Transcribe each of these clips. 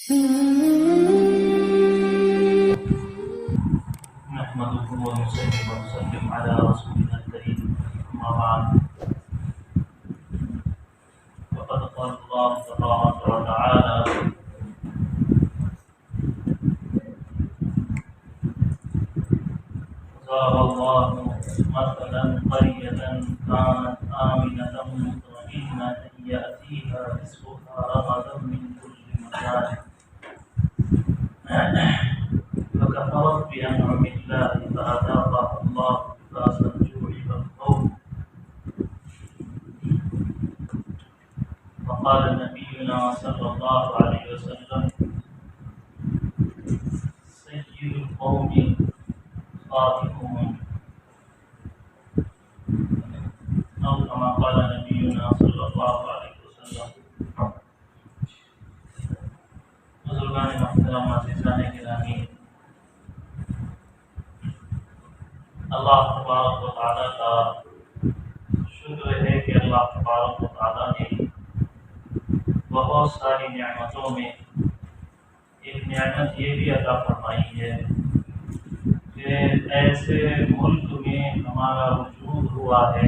نحمده ونصلي ونسلم على رسولنا الكريم أما بعد فقد قال الله تبارك وتعالى ضرب الله مثلا قرية كانت آمنة مطمئنة يأتيها رزقها رغدا من كل مكان فكفرت بأنعم الله فأذاقها الله لباس الجوع والخوف. وقال نبينا صلى الله عليه وسلم سيد القوم خادمهم، أو كما قال نبينا صلى الله عليه وسلم. بزرگان محترم عزیزان گرامی، اللہ تبارک و تعالیٰ کا شکر ہے کہ اللہ تبارک و تعالیٰ نے بہت ساری نعمتوں میں ایک نعمت یہ بھی عطا فرمائی ہے کہ ایسے ملک میں ہمارا وجود ہوا ہے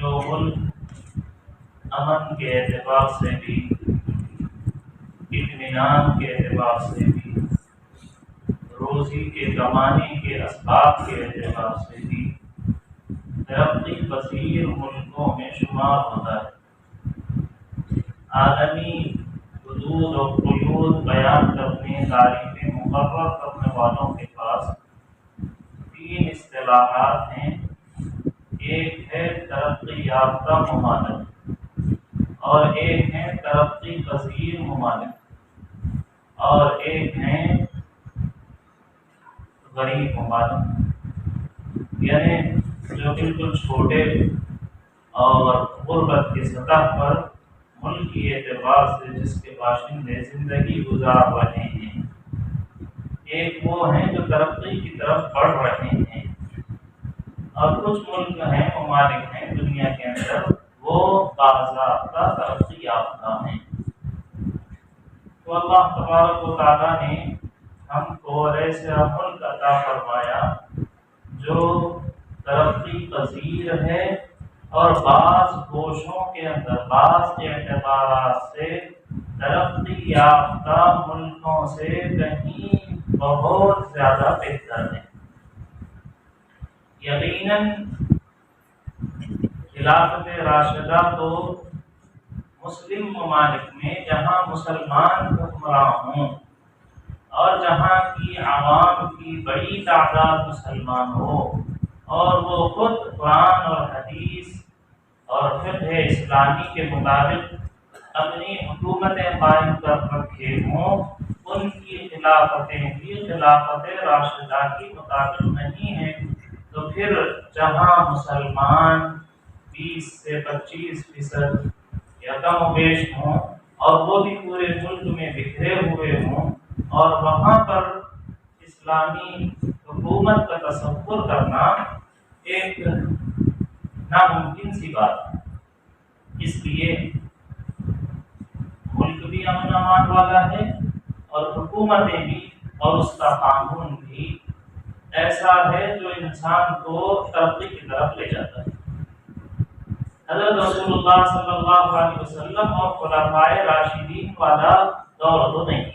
جو ملک امن کے اعتبار سے بھی، اطمینان کے اعتبار سے بھی، روزی کے کمانے کے اسباب کے اعتبار سے بھی ترقی پذیر ملکوں میں شمار ہوتا ہے۔ عالمی حدود اور قیود بیان کرنے تعریفیں مقرر کرنے والوں کے پاس تین اصطلاحات ہیں۔ ایک ہے ترقی یافتہ ممالک، اور ایک ہے ترقی پذیر ممالک، اور ایک ہیں غریب ممالک، یعنی جو بالکل چھوٹے اور غربت کی سطح پر ملکی اعتبار سے جس کے باشندے زندگی گزار رہے ہیں۔ ایک وہ ہیں جو ترقی کی طرف بڑھ رہے ہیں، اور کچھ ملک ہیں، ممالک ہیں دنیا کے اندر وہ باضابطہ ترقی یافتہ ہیں۔ تو اللہ تبارک و تعالیٰ نے ہم کو ایسا ملک عطا فرمایا جو ترقی پذیر ہے اور بعض گوشوں کے اندر، بعض اعتبارات سے ترقی یافتہ ملکوں سے کہیں بہت زیادہ بہتر ہے۔ یقیناً خلافت راشدہ تو مسلم ممالک میں جہاں مسلمان حکمراں ہوں اور جہاں کی عوام کی بڑی تعداد مسلمان ہو، اور وہ خود قرآن اور حدیث اور فقہ اسلامی کے مطابق اپنی حکومتیں قائم کر رکھے ہوں، ان کی خلافتیں بھی خلافت راشدہ کی مطابق نہیں ہیں، تو پھر جہاں مسلمان 20 سے 25% یا کم و بیش ہوں، اور وہ بھی پورے ملک میں بکھرے ہوئے ہوں، اور وہاں پر اسلامی حکومت کا تصور کرنا ایک ناممکن سی بات ہے۔ اس لیے ملک بھی امن امان والا ہے، اور حکومتیں بھی، اور اس کا قانون بھی ایسا ہے جو انسان کو ترقی کی طرف لے جاتا ہے۔ حضرت رسول اللہ صلی اللہ علیہ وسلم اور خلفائے راشدین والا دور تو نہیں۔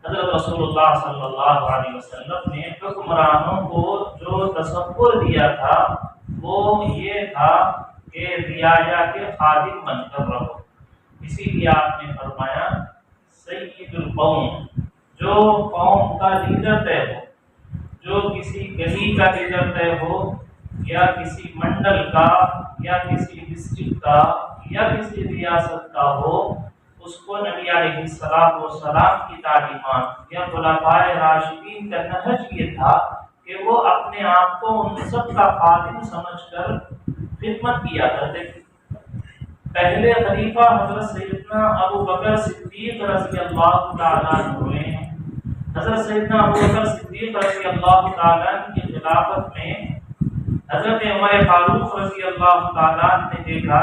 حضرت رسول اللہ صلی اللہ علیہ وسلم نے حکمرانوں کو جو تصور دیا تھا وہ یہ تھا کہ رعایا کے خادم بن کر رہو۔ اسی لیے آپ نے فرمایا سید القوم، جو قوم کا لیڈر طے ہو، جو کسی گلی کا لیڈر طے ہو، یا کسی منڈل کا، یا کسی ڈسٹرکٹ کا، یا کسی ریاست کا ہو، اس کو نبی علیہ السلام کی تعلیمات یا خلفائے راشدین کا نہج یہ تھا کہ وہ اپنے آپ کو ان سب کا خادم سمجھ کر خدمت کیا کرتے تھے۔ پہلے خلیفہ حضرت سیدنا ابو بکر صدیق رضی اللہ تعالیٰ عنہ ہوئے ہیں۔ حضرت سیدنا ابو بکر صدیق رضی اللہ تعالیٰ عنہ کی خلافت میں حضرت عمر فاروق رضی اللہ تعالیٰ عنہ نے دیکھا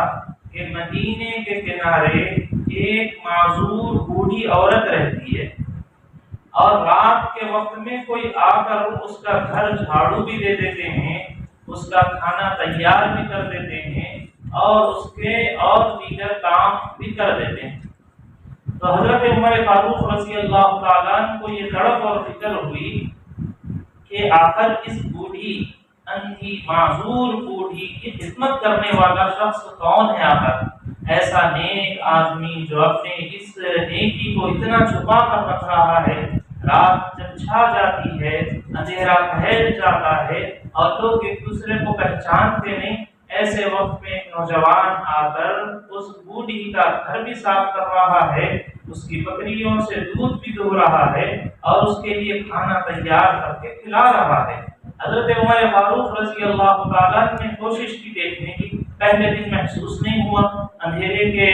کہ مدینے کے کنارے ایک معذور بوڑھی عورت رہتی ہے اور رات کے وقت میں کوئی آ کر اس کا گھر جھاڑو بھی دے دیتے ہیں، اس کا کھانا تیار بھی کر دیتے ہیں اور اس کے اور دیگر کام بھی کر دیتے ہیں، تو حضرت عمر فاروق رضی اللہ تعالیٰ عنہ کو یہ تڑپ اور فکر ہوئی کہ آخر اس بوڑھی اندھی معذور بوڑھی کی خدمت کرنے والا شخص کون ہے؟ آخر ایسا نیک آدمی جو اپنے اس نیکی کو اتنا چھپا کر رکھ رہا ہے، رات جب چھا جاتی ہے، اندھیرا پھیل جاتا ہے اور لوگ ایک دوسرے کو پہچانتے نہیں، ایسے وقت میں ایک نوجوان آ کر اس بوڑھی کا گھر بھی صاف کر رہا ہے، اس کی بکریوں سے دودھ بھی دو رہا ہے اور اس کے لیے کھانا تیار کر کے کھلا رہا ہے۔ حضرت عمر فاروق رضی اللہ تعالیٰ نے کوشش کی دیکھنے کی، پہلے دن محسوس نہیں ہوا اندھیرے کے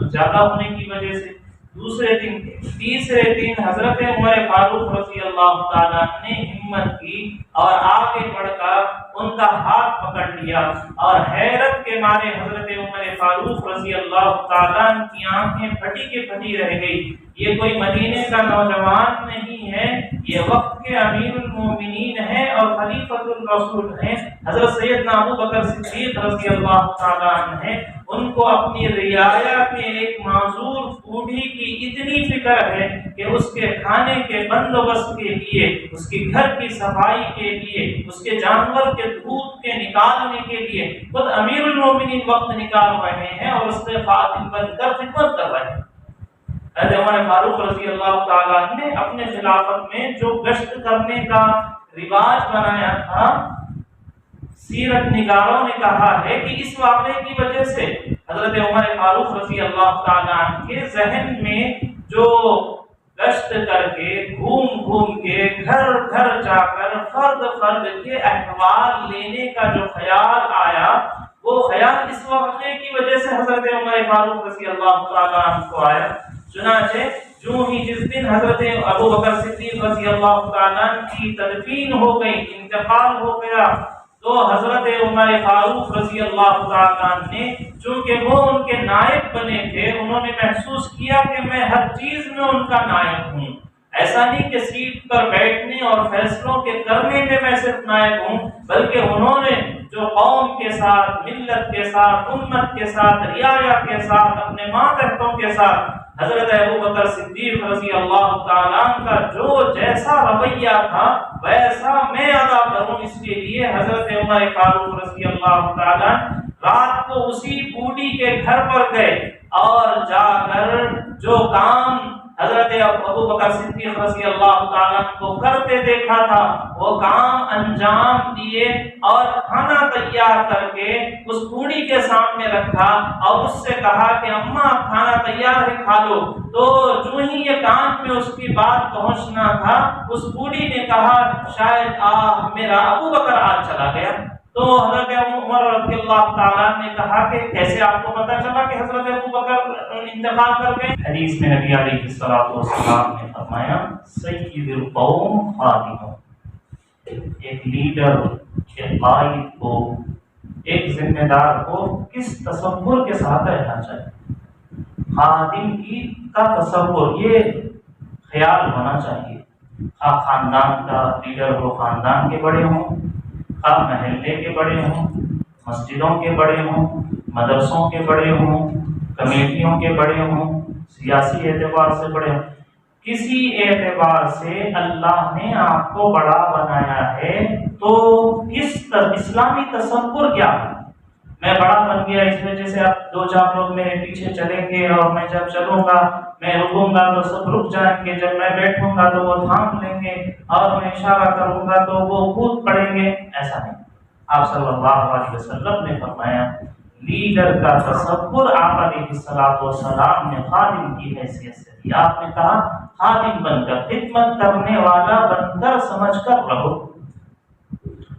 زیادہ ہونے کی وجہ سے، دوسرے دن، تیسرے دن حضرت عمر فاروق رضی اللہ تعالیٰ نے ہمت کی اور آگے بڑھ کر ان کا ہاتھ پکڑ لیا اور حیرت کے مارے حضرت عمر فاروق رضی اللہ تعالیٰ کی آنکھیں پھٹی کے پھٹی رہ گئی۔ یہ کوئی مدینے کا نوجوان نہیں ہے، یہ وقت کے امیر المومنین ہیں اور خلیفۃ الرسول ہیں، حضرت سیدنا ابو بکر صدیق رضی اللہ تعالیٰ عنہ ہیں۔ ان کو اپنی رعایا کے ایک معذور بوڑھی کی اتنی فکر ہے کہ اس کے کھانے کے بندوبست کے لیے، اس کے گھر کی صفائی کے لیے، اس کے جانور کے دودھ کے نکالنے کے لیے خود امیر المومنین وقت نکال رہے ہیں اور اس سے خادم بن کر خدمت کر رہے ہیں۔ حضرت عمر فاروق رضی اللہ تعالیٰ نے اپنے خلافت میں جو گشت کرنے کا رواج بنایا تھا، سیرت نگاروں نے کہا ہے کہ اس واقعے کی وجہ سے حضرت عمر فاروق رضی اللہ تعالیٰ عنہ کے ذہن میں جو گشت کر کے گھوم کے گھر گھر جا کر فرد کے احوال لینے کا جو خیال آیا، وہ خیال اس واقعے کی وجہ سے حضرت عمر فاروق رضی اللہ تعالیٰ عنہ کو آیا۔ چنانچہ جو ہی جس دن حضرت ابو بکر صدیق رضی اللہ تعالیٰ عنہ کی تدفین ہو گئی، انتقال ہو گیا، تو حضرت عمر فاروق رضی اللہ تعالیٰ عنہ نے، چونکہ وہ ان کے نائب بنے تھے، انہوں نے محسوس کیا کہ میں ہر چیز میں ان کا نائب ہوں، ایسا نہیں کہ سیٹ پر بیٹھنے اور فیصلوں کے کرنے میں میں صرف نائب ہوں، بلکہ انہوں نے جو قوم کے ساتھ، ملت کے ساتھ، امت کے ساتھ، رعایا کے ساتھ، اپنے ماتحتوں کے ساتھ حضرت ابو بکر صدیق رضی اللہ تعالیٰ عنہ کا جو جیسا رویہ تھا ویسا میں ادا کروں، اس کے لیے حضرت عمر فاروق رضی اللہ تعالیٰ عنہ رات کو اسی بوڑھی کے گھر پر گئے اور جا کر جو کام حضرت ابو بکر صدیق رضی اللہ تعالیٰ کو کرتے دیکھا تھا وہ کام انجام دیے اور کھانا تیار کر کے اس بوڑھی کے سامنے رکھا اور اس سے کہا کہ اماں کھانا تیار ہے، کھا لو۔ تو جو ہی یہ کان میں اس کی بات پہنچنا تھا، اس بوڑھی نے کہا شاید میرا ابو بکر آج چلا گیا۔ تو حضرت عمر رضی اللہ تعالیٰ نے کہا کہ کیسے آپ کو پتا چلا کہ حضرت ابو بکر انتقال کر گئے؟ حدیث میں نبی علیہ الصلوۃ والسلام نے فرمایا سید القوم خادمہ، ایک لیڈر، ایک قائد کو، ایک ذمہ دار کو کس تصور کے ساتھ رہنا چاہیے؟ خادم کا تصور، یہ خیال ہونا چاہیے۔ خاندان کا لیڈر ہو، خاندان کے بڑے ہوں، محلے کے بڑے ہوں، مسجدوں کے بڑے ہوں، مدرسوں کے بڑے ہوں، کمیٹیوں کے بڑے ہوں، سیاسی اعتبار سے بڑے ہوں، کسی اعتبار سے اللہ نے آپ کو بڑا بنایا ہے تو اسلامی تصور کیا ہے؟ میں بڑا بن گیا اس وجہ سے اب دو چار لوگ میرے پیچھے چلیں گے اور میں جب چلوں گا، میں رکوں گا تو سب رک جائیں گے، جب میں بیٹھوں گا تو وہ تھام لیں گے اور میں اشارہ کروں گا تو وہ کود پڑیں گے، ایسا نہیں۔ آپ صلی اللہ علیہ وسلم نے فرمایا لیڈر کا تصور آپ علیہ الصلوۃ والسلام نے خادم کی حیثیت سے دیا۔ آپ نے کہا خادم بن کر، خدمت کرنے والا بن کر، سمجھ کر رہو،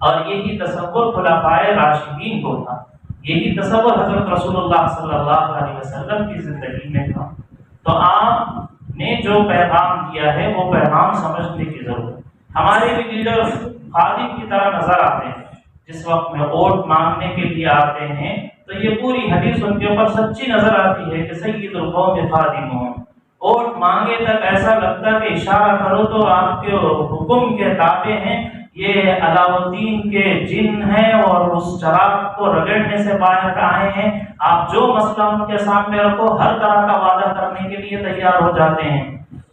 اور یہی تصور خلفائے راشدین کو تھا، یہی تصور حضرت رسول اللہ صلی اللہ علیہ وسلم کی زندگی میں تھا۔ تو آپ نے جو پیغام دیا ہے وہ پیغام سمجھنے کی ضرورت ہے۔ ہمارے بھی لیڈر خادم کی طرح نظر آتے ہیں، جس وقت میں ووٹ مانگنے کے لیے آتے ہیں تو یہ پوری حدیث ان کے اوپر سچی نظر آتی ہے کہ سید القوم خادمہم، ووٹ مانگے تک ایسا لگتا کہ اشارہ کرو تو آپ کے حکم کے تابع ہیں، یہ علاؤ الدین کے جن ہیں اور اس چراغ کو رگڑنے سے باہر آئے ہیں، آپ جو مسئلہ ان کے سامنے رکھو ہر طرح کا وعدہ کرنے کے لیے تیار ہو جاتے ہیں،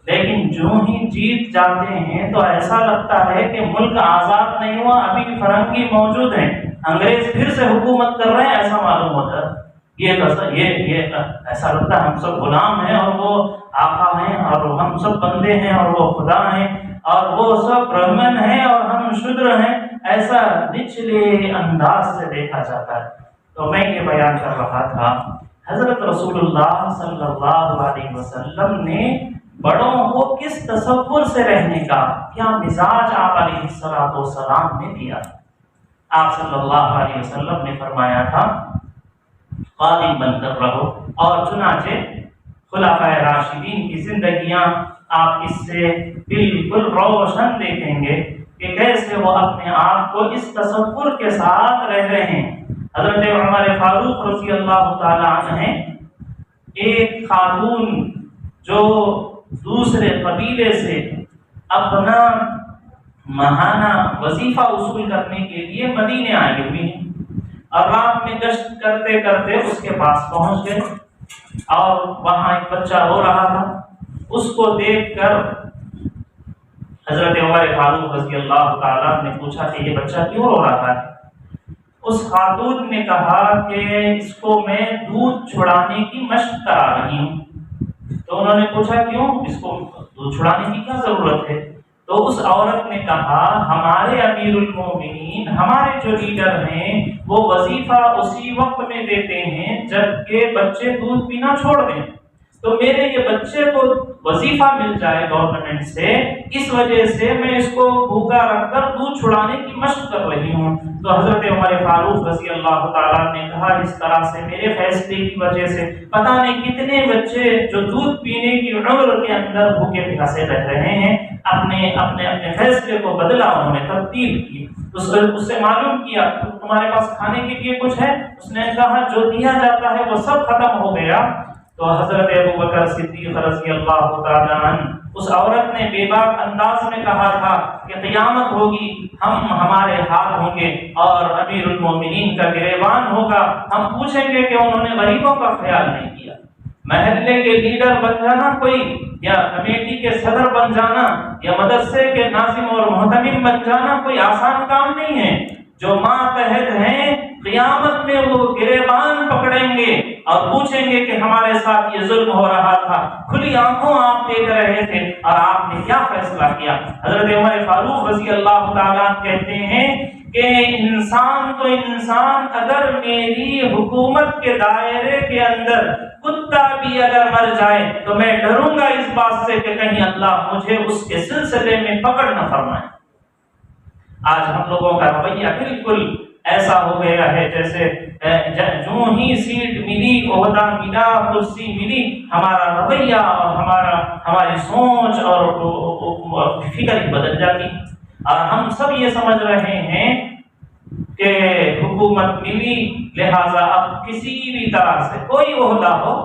لیکن جو ہی جیت جاتے ہیں تو ایسا لگتا ہے کہ ملک آزاد نہیں ہوا، ابھی بھی فرنگی موجود ہیں، انگریز پھر سے حکومت کر رہے ہیں، ایسا معلوم ہوتا ہے۔ یہ ایسا لگتا ہے ہم سب غلام ہیں اور وہ آقا ہیں، اور ہم سب بندے ہیں اور وہ خدا ہیں، اور وہ سب برہمن ہیں اور ہم شودر ہیں، ایسا نچلے انداز سے دیکھا جاتا ہے۔ تو میں یہ بیان کر رہا تھا حضرت رسول اللہ صلی اللہ علیہ وسلم نے بڑوں کو کس تصور سے رہنے کا کیا مزاج آپ علیہ السلام نے دیا۔ آپ صلی اللہ علیہ وسلم نے فرمایا تھا خادم بن کر رہو، اور چنانچہ خلفائے راشدین کی زندگیاں آپ اس سے بالکل روشن دیکھیں گے کہ کیسے وہ اپنے آپ کو اس تصور کے ساتھ رہ رہے ہیں۔ حضرت عمر فاروق رضی اللہ تعالی عنہ ہیں، ایک خاتون جو دوسرے قبیلے سے اپنا ماہانہ وظیفہ وصول کرنے کے لیے مدینے آئی ہوئی ہیں، اور رات میں گشت کرتے کرتے اس کے پاس پہنچ گئے، اور وہاں ایک بچہ رو رہا تھا۔ اس کو دیکھ کر حضرت عمر فاروق رضی اللہ تعالیٰ نے پوچھا کہ یہ بچہ کیوں رو رہا ہے؟ اس خاتون نے کہا کہ اس کو میں دودھ چھڑانے کی مشق کرا رہی ہوں۔ تو انہوں نے پوچھا کیوں، اس کو دودھ چھڑانے کی کیا ضرورت ہے؟ تو اس عورت نے کہا ہمارے امیر المومنین، ہمارے جو لیڈر ہیں وہ وظیفہ اسی وقت میں دیتے ہیں جب کہ بچے دودھ پینا چھوڑ دیں، تو میرے یہ بچے کو وظیفہ مل جائے گورنمنٹ سے، اس وجہ سے میں اس کو بھوکا رکھ کر دودھ چھڑانے کی مشق کر رہی ہوں۔ تو حضرت عمر فاروق رضی اللہ تعالیٰ نے کہا اس طرح سے میرے فیصلے کی وجہ سے پتہ نہیں کتنے بچے جو دودھ پینے کی عمر کے اندر بھوکے پیاسے رہ رہے ہیں، اپنے فیصلے کو بدلا، انہوں نے تبدیل کی۔ اس سے معلوم کیا تمہارے پاس کھانے کے لیے کچھ ہے؟ اس نے کہا جو دیا جاتا ہے وہ سب ختم ہو گیا۔ تو حضرت ابوبکر صدیق رضی اللہ تعالیٰ عنہ، اس عورت نے بے باک انداز میں کہا تھا کہ قیامت ہوگی، ہمارے ہاتھ ہوں گے اور امیر المومنین کا گریبان ہوگا، ہم پوچھیں گے کہ انہوں نے غریبوں کا خیال نہیں کیا۔ محلے کے لیڈر بن جانا کوئی، یا کمیٹی کے صدر بن جانا، یا مدرسے کے ناظم اور محتمم بن جانا کوئی آسان کام نہیں ہے۔ جو ماتحت ہیں قیامت میں وہ گریبان پکڑیں گے اور پوچھیں گے کہ ہمارے ساتھ یہ ظلم ہو رہا تھا، کھلی آنکھوں آپ دیکھ رہے تھے اور آپ نے کیا فیصلہ کیا۔ حضرت عمر فاروق رضی اللہ تعالیٰ کہتے ہیں کہ انسان تو انسان اگر میری حکومت کے دائرے کے اندر کتا بھی اگر مر جائے تو میں ڈروں گا اس بات سے کہ کہیں اللہ مجھے اس کے سلسلے میں پکڑ نہ فرمائے۔ آج ہم لوگوں کا رویہ بالکل ایسا ہو گیا ہے جیسے جو ہی سیٹ ملی، عہدہ ملا، کرسی ملی، ہمارا رویہ اور ہماری سوچ اور فکر ہی بدل جاتی، اور ہم سب یہ سمجھ رہے ہیں کہ حکومت ملی لہذا اب کسی بھی طرح سے کوئی عہدہ ہو،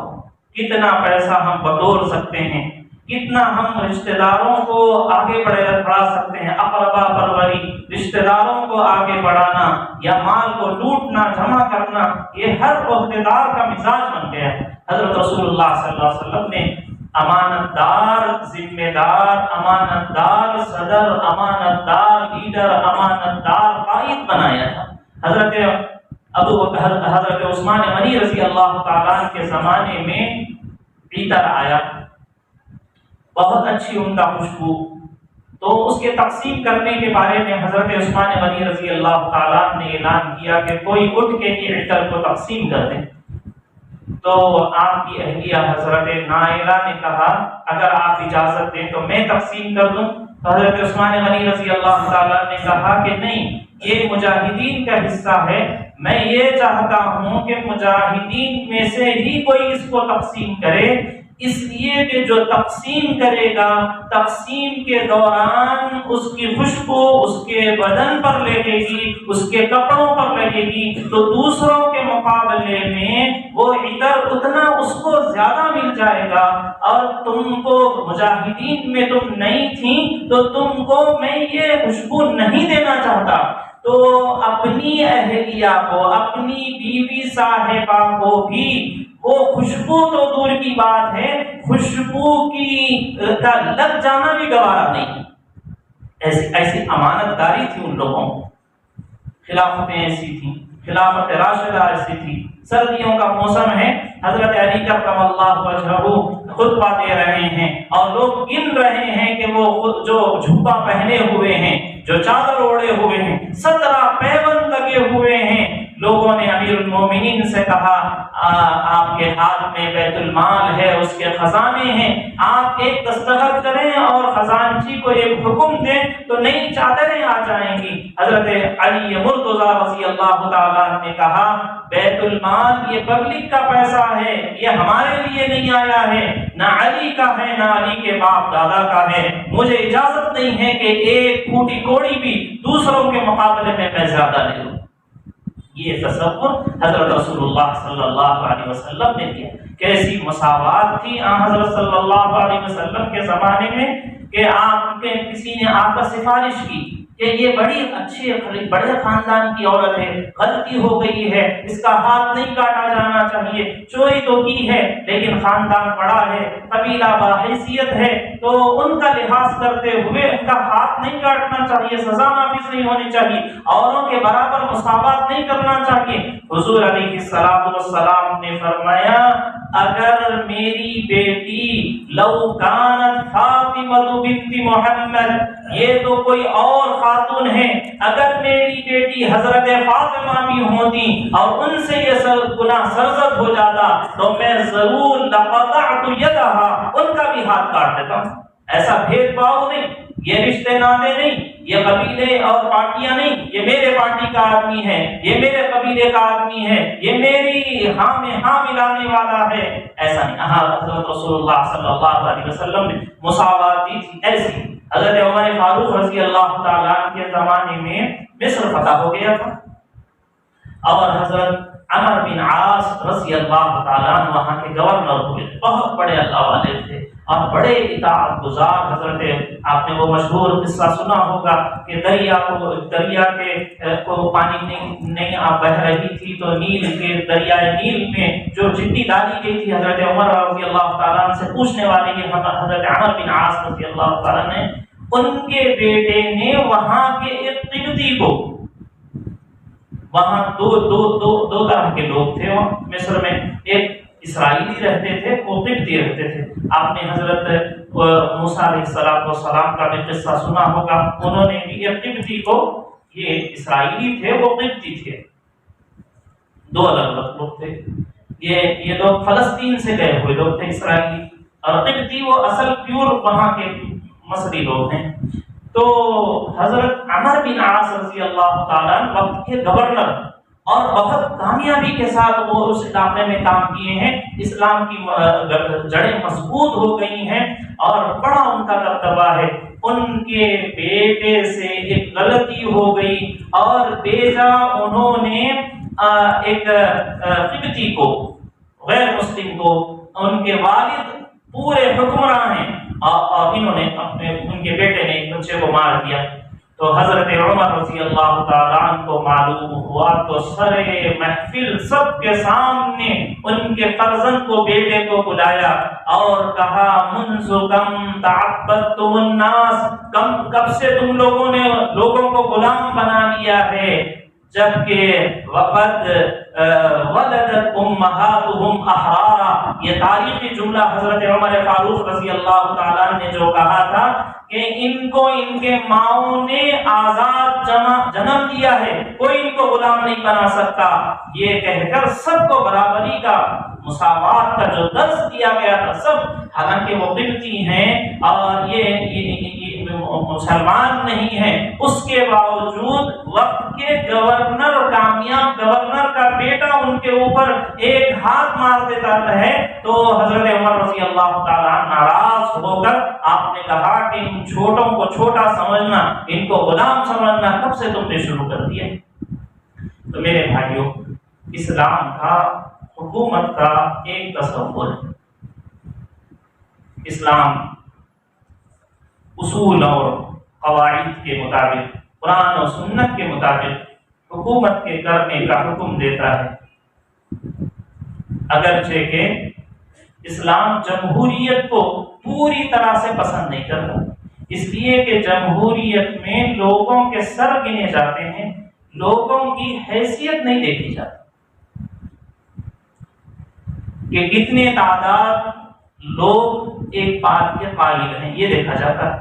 کتنا پیسہ ہم بٹور سکتے ہیں، کتنا ہم رشتہ داروں کو آگے بڑھا سکتے ہیں، اقربا پروری، رشتہ داروں کو آگے بڑھانا یا مال کو لوٹنا جمع کرنا، یہ ہر عہدیدار کا مزاج بن گیا ہے۔ حضرت رسول اللہ صلی اللہ علیہ وسلم نے امانت دار ذمہ دار، امانت دار صدر، امانت دار لیڈر، امانت دار قائد بنایا تھا۔ حضرت عثمان غنی رضی اللہ تعالیٰ کے زمانے میں عطر آیا، بہت اچھی عمدہ خوشبو، تو اس کے تقسیم کرنے کے بارے میں حضرت عثمان غنی رضی اللہ تعالیٰ نے اعلان کیا کہ کوئی اٹھ کے یہ عطر کو تقسیم کر دیں۔ تو آپ کی اہلیہ حضرت نائلہ نے کہا اگر آپ اجازت دیں تو میں تقسیم کر دوں۔ تو حضرت عثمان غنی رضی اللہ تعالیٰ نے کہا کہ نہیں، یہ مجاہدین کا حصہ ہے، میں یہ چاہتا ہوں کہ مجاہدین میں سے ہی کوئی اس کو تقسیم کرے، اس لیے کہ جو تقسیم کرے گا تقسیم کے دوران اس کی خوشبو اس کے بدن پر لگے گی، اس کے کپڑوں پر لگے گی، تو دوسروں کے مقابلے میں وہ عطر اتنا اس کو زیادہ مل جائے گا، اور تم کو مجاہدین میں تم نہیں تھیں تو تم کو میں یہ خوشبو نہیں دینا چاہتا۔ تو اپنی اہلیہ کو، اپنی بیوی صاحبہ کو بھی وہ خوشبو تو دور کی بات ہے، خوشبو کی لگ جانا بھی گوارا نہیں۔ ایسی امانت داری تھی ان لوگوں کو، خلافتیں ایسی تھیں، خلافت راشدہ ایسی تھی۔ سردیوں کا موسم ہے، حضرت علی کرم اللہ وجہہ خطبہ دے رہے ہیں اور لوگ گن رہے ہیں کہ وہ خود جو جھبا پہنے ہوئے ہیں، جو چادر اوڑے ہوئے ہیں، 17 پیوند لگے ہوئے ہیں۔ لوگوں نے امیر المومنین سے کہا آپ کے ہاتھ میں بیت المال ہے، اس کے خزانے ہیں، آپ ایک دستخط کریں اور خزانچی کو ایک حکم دیں تو نئی چادریں آ جائیں گی۔ حضرت علی مرتضیٰ رضی اللہ تعالیٰ نے کہا بیت المال یہ پبلک کا پیسہ ہے، یہ ہمارے لیے نہیں آیا ہے، نہ علی کا ہے نہ علی کے باپ دادا کا ہے، مجھے اجازت نہیں ہے کہ ایک پھوٹی کوڑی بھی دوسروں کے مقابلے میں زیادہ لے لوں۔ یہ تصور حضرت رسول اللہ صلی اللہ علیہ وسلم نے کیا۔ کیسی مساوات تھی حضرت صلی اللہ علیہ وسلم کے زمانے میں کہ آپ کے کسی نے آ کر سفارش کی کہ یہ بڑی اچھی بڑے خاندان کی عورت ہے، غلطی ہو گئی ہے، اس کا ہاتھ نہیں کاٹا جانا چاہیے، چوری تو کی ہے لیکن خاندان بڑا ہے، قبیلہ باحیثیت ہے، تو ان کا لحاظ کرتے ہوئے ان کا ہاتھ نہیں کاٹنا چاہیے، سزا نافذ نہیں ہونی چاہیے، اوروں کے برابر مساوات نہیں کرنا چاہیے۔ حضور علیہ السلام نے فرمایا اگر میری بیٹی لو کانت فاطمہ بنت محمد، یہ تو کوئی اور خاتون ہے، اگر میری بیٹی حضرت فاطمہ بھی ہوتی اور ان سے یہ گناہ سرزد ہو جاتا تو میں ضرور لقطعت یدہا، ان کا بھی ہاتھ کاٹ دیتا ہوں۔ ایسا بھید بھاؤ نہیں، یہ رشتے ناطے نہیں، یہ قبیلے اور پارٹیاں نہیں، یہ میرے پارٹی کا آدمی ہے، یہ میرے قبیلے کا آدمی ہے، یہ میری ہاں میں ہاں ملانے والا ہے، ایسا نہیں۔ حضرت رسول اللہ صلی اللہ علیہ وسلم نے مساوات دی تھی ایسی۔ حضرت عمر فاروق رضی اللہ تعالیٰ کے زمانے میں مصر فتح ہو گیا تھا اور حضرت عمر بن عاص رضی اللہ تعالیٰ وہاں کے گورنر ہوئے، بہت بڑے اللہ والے تھے اور بڑے اطاعت گزار۔ حضرت آپ نے وہ مشہور قصہ سنا ہوگا کہ دریا کو پانی نہیں بہ رہی تھی تو دریائے نیل میں جو چٹی ڈالی گئی تھی، حضرت عمر رضی اللہ تعالیٰ سے پوچھنے والے یہ حضرت عمر بن عاص رضی اللہ تعالیٰ نے، ان کے بیٹے نے وہاں کے ایک قبطی کو، وہاں دو طرح کے لوگ تھے مصر میں، ایک اسرائیلی رہتے تھے، وہ قبطی رہتے تھے۔ آپ نے حضرت موسیٰ علیہ السلام کا بھی قصہ سنا ہوگا، انہوں نے بھی ایک قبطی کو، یہ اسرائیلی تھے وہ قبطی تھے، دو الگ الگ لوگ تھے۔ یہ لوگ فلسطین سے گئے ہوئے لوگ تھے اسرائیلی، اور قبطی وہ اصل پیور وہاں کے مصری لوگ ہیں۔ تو حضرت عمر بن عاص رضی اللہ تعالیٰ وقت کے گورنر اور بہت کامیابی کے ساتھ وہ اس علاقے میں کام کیے ہیں، اسلام کی جڑیں مضبوط ہو گئی ہیں اور بڑا ان کا دبدبا ہے۔ ان کے بیٹے سے ایک غلطی ہو گئی اور بیٹا انہوں نے ایک قبطی کو، غیر مسلم کو، ان کے والد پورے حکمراں ہیں اور انہوں نے ان کے بیٹے نے ایک بچے کو مار دیا۔ تو حضرت عمر رضی اللہ تعالیٰ عنہ کو معلوم ہوا تو سرے محفل سب کے سامنے ان کے فرزند کو، بیٹے کو بلایا اور کہا منذ کم تعبدتم الناس، کب سے تم لوگوں نے لوگوں کو غلام بنا لیا ہے، جبکہ وقد ولدت امہاتہم احرارا۔ یہ تاریخی جملہ حضرت عمر فاروق رضی اللہ تعالیٰ نے جو کہا تھا کہ ان کو ان کے ماؤں نے آزاد جنم دیا ہے، کوئی ان کو غلام نہیں بنا سکتا، یہ کہہ کر سب کو برابری کا، مساوات کا جو درس دیا گیا تھا سب، حالانکہ وہ قبطی ہیں اور یہ مسلمان نہیں ہیں، اس کے باوجود وقت کے گورنر، کامیاب گورنر کا بیٹا ان کے اوپر ایک ہاتھ مار دیتا ہے تو حضرت عمر رضی رضی اللہ تعالیٰ ناراض ہو کر آپ نے کہا کہ ان چھوٹوں کو چھوٹا سمجھنا، ان کو غلام سمجھنا کب سے تم نے شروع کر دیا؟ تو میرے بھائیوں، اسلام کا حکومت کا ایک تصور ہے۔ اسلام اصول اور قواعد کے مطابق، قرآن و سنت کے مطابق حکومت کے کرنے کا حکم دیتا ہے، اگرچہ کہ اسلام جمہوریت کو پوری طرح سے پسند نہیں کرتا، اس لیے کہ جمہوریت میں لوگوں کے سر گنے جاتے ہیں، لوگوں کی حیثیت نہیں دیکھی جاتی کہ کتنے تعداد لوگ ایک بات کے قائل ہیں، یہ دیکھا جاتا ہے،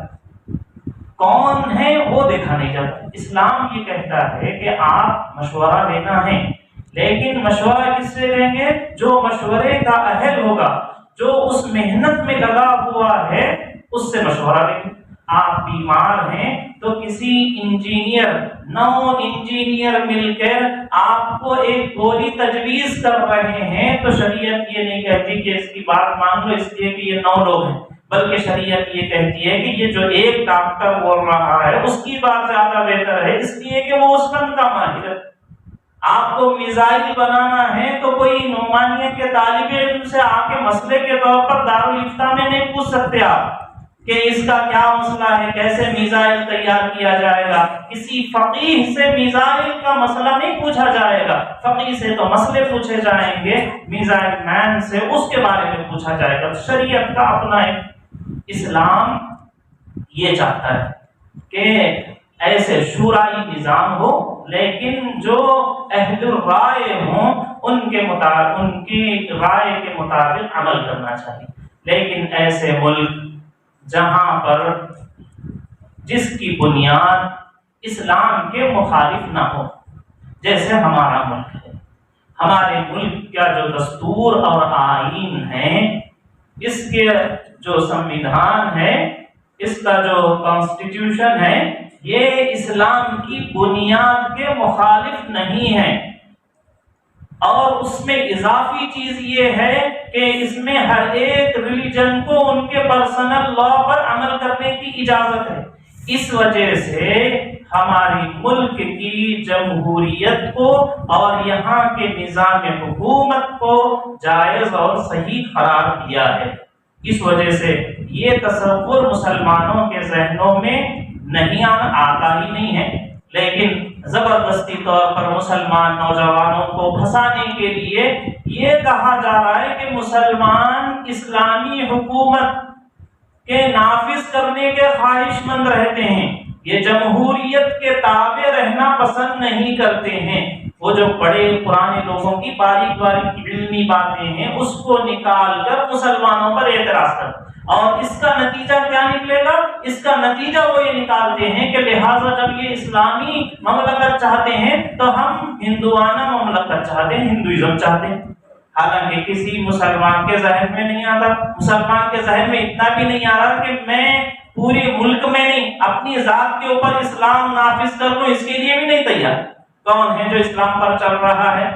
کون ہے وہ دیکھا نہیں جاتا۔ اسلام یہ کہتا ہے کہ آپ مشورہ لینا ہے، لیکن مشورہ کس سے لیں گے؟ جو مشورے کا اہل ہوگا، جو اس محنت میں لگا ہوا ہے، اس سے مشورہ لیں گے۔ آپ بیمار ہیں تو کسی انجینئر، 9 انجینئر مل کر آپ کو ایک گولی تجویز کر رہے ہیں تو شریعت یہ نہیں کہتی کہ اس کی بات مان لو اس لیے کہ یہ 9 لوگ ہیں، بلکہ شریعت یہ کہتی ہے کہ یہ جو ایک ڈاکٹر بول رہا ہے اس کی بات زیادہ بہتر ہے، اس لیے کہ وہ اس فن کا ماہر ہے۔ آپ کو میزائل بنانا ہے تو کوئی نعمانیت کے طالب علم سے آ کے مسئلے کے طور پر دارالفتاء میں نہیں پوچھ سکتے آپ کہ اس کا کیا مسئلہ ہے، کیسے میزائل تیار کیا جائے گا۔ کسی فقیہ سے میزائل کا مسئلہ نہیں پوچھا جائے گا، فقیہ سے تو مسئلے پوچھے جائیں گے، میزائل مین سے اس کے بارے میں پوچھا جائے گا۔ شریعت کا اپنا ایک اسلام یہ چاہتا ہے کہ ایسے شورائی نظام ہو، لیکن جو اہل الرائے ہوں ان کی رائے کے مطابق عمل کرنا چاہیے۔ لیکن ایسے ملک جہاں پر جس کی بنیاد اسلام کے مخالف نہ ہو، جیسے ہمارا ملک ہے، ہمارے ملک کا جو دستور اور آئین ہے، اس کے جو سموِدھان ہے، اس کا جو کانسٹیٹیوشن ہے، یہ اسلام کی بنیاد کے مخالف نہیں ہے، اور اس میں اضافی چیز یہ ہے کہ اس میں ہر ایک ریلیجن کو ان کے پرسنل لا پر عمل کرنے کی اجازت ہے۔ اس وجہ سے ہماری ملک کی جمہوریت کو اور یہاں کے نظام حکومت کو جائز اور صحیح قرار دیا ہے۔ اس وجہ سے یہ تصور مسلمانوں کے ذہنوں میں نہیں آتا ہی نہیں ہے، لیکن زبردستی طور پر مسلمان نوجوانوں کو پھنسانے کے لیے یہ کہا جا رہا ہے کہ مسلمان اسلامی حکومت کے نافذ کرنے کے خواہش مند رہتے ہیں، یہ جمہوریت کے تابع رہنا پسند نہیں کرتے ہیں۔ وہ جو بڑے پرانے لوگوں کی باریک باریک علمی باتیں ہیں اس کو نکال کر مسلمانوں پر اعتراض کرتے، اور اس کا نتیجہ کیا نکلے گا؟ اس کا نتیجہ وہ یہ نکالتے ہیں کہ لہٰذا جب یہ اسلامی مملکت چاہتے ہیں تو ہم ہندوانہ مملکت چاہتے ہیں، ہندوازم چاہتے ہیں۔ حالانکہ کسی مسلمان کے ذہن میں نہیں آتا، مسلمان کے ذہن میں اتنا بھی نہیں آ رہا کہ میں پورے ملک میں نہیں، اپنی ذات کے اوپر اسلام نافذ کر لوں، اس کے لیے بھی نہیں تیار۔ کون ہے جو اسلام پر چل رہا ہے؟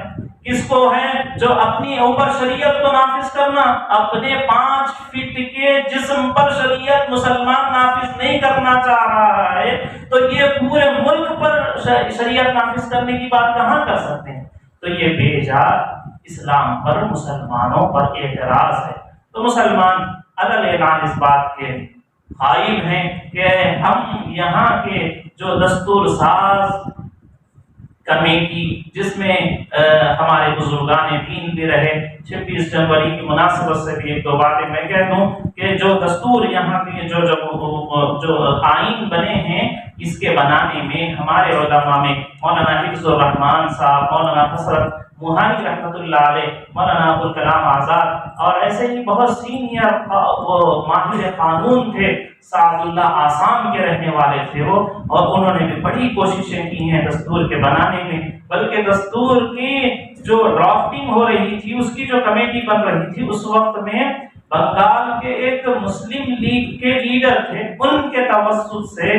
کس کو ہے جو اپنی اوپر شریعت کو نافذ کرنا؟ اپنے 5 فٹ کے جسم پر شریعت مسلمان نافذ نہیں کرنا چاہ رہا ہے تو یہ پورے ملک پر شریعت نافذ کرنے کی بات کہاں کر سکتے ہیں؟ تو یہ بے جا اسلام پر مسلمانوں پر اعتراض ہے۔ تو مسلمان علل اس بات کے قائل ہیں کہ ہم یہاں کے جو دستور ساز کمیٹی جس میں ہمارے بزرگان دین بھی رہے، 26 جنوری کی مناسبت سے بھی ایک دو باتیں میں کہہ دوں کہ جو دستور یہاں کے جو آئین بنے ہیں، اس کے بنانے میں ہمارے علماء میں مولانا حفظ الرحمان صاحب، مولانا حسرت موہانی رحمۃ اللہ علیہ، مولانا ابوالکلام آزاد اور ایسے ہی بہت سینئر ماہر قانون تھے، سعد اللہ آسام کے رہنے والے تھے وہ، اور انہوں نے بھی بڑی کوششیں کی ہیں دستور کے بنانے میں، بلکہ دستور کی جو ڈرافٹنگ ہو رہی تھی، اس کی جو کمیٹی بن رہی تھی، اس وقت میں بنگال کے ایک مسلم لیگ کے لیڈر تھے، ان کے توسط سے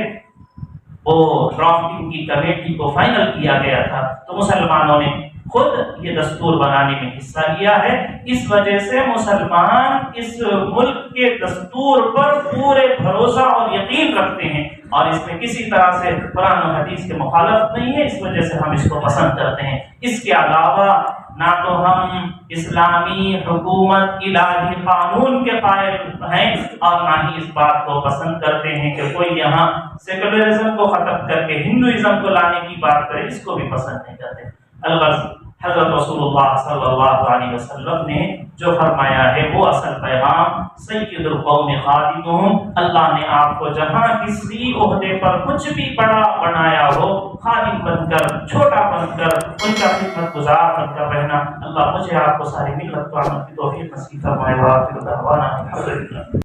وہ ڈرافٹنگ کی کمیٹی کو فائنل کیا گیا تھا۔ تو مسلمانوں نے خود یہ دستور بنانے میں حصہ لیا ہے. اس وجہ سے مسلمان اس ملک کے دستور پر پورے بھروسہ اور یقین رکھتے ہیں اور اس میں کسی طرح سے قرآن و حدیث کے مخالفت نہیں ہے. اس وجہ سے ہم اس کو پسند کرتے ہیں. اس کے علاوہ نہ تو ہم اسلامی حکومت الہی قانون کے قائل ہیں اور نہ ہی اس بات کو پسند کرتے ہیں کہ کوئی یہاں سیکولرزم کو ختم کر کے ہندوازم کو لانے کی بات کرے. اس کو بھی پسند نہیں کرتے. الغرض حضرت رسول اللہ صلی اللہ علیہ وسلم نے جو فرمایا ہے وہ اصل پیغام سید القوم خادمہم. اللہ نے آپ کو جہاں کسی عہدے پر کچھ بھی بڑا بنایا ہو، خادم بن کر، چھوٹا بن کر، ان کا خدمت گزار بن کر رہنا. اللہ مجھے آپ کو ساری ملت کو عمل کی توفیق نصیب فرمائے. وآخر دعوانا الحمدللہ.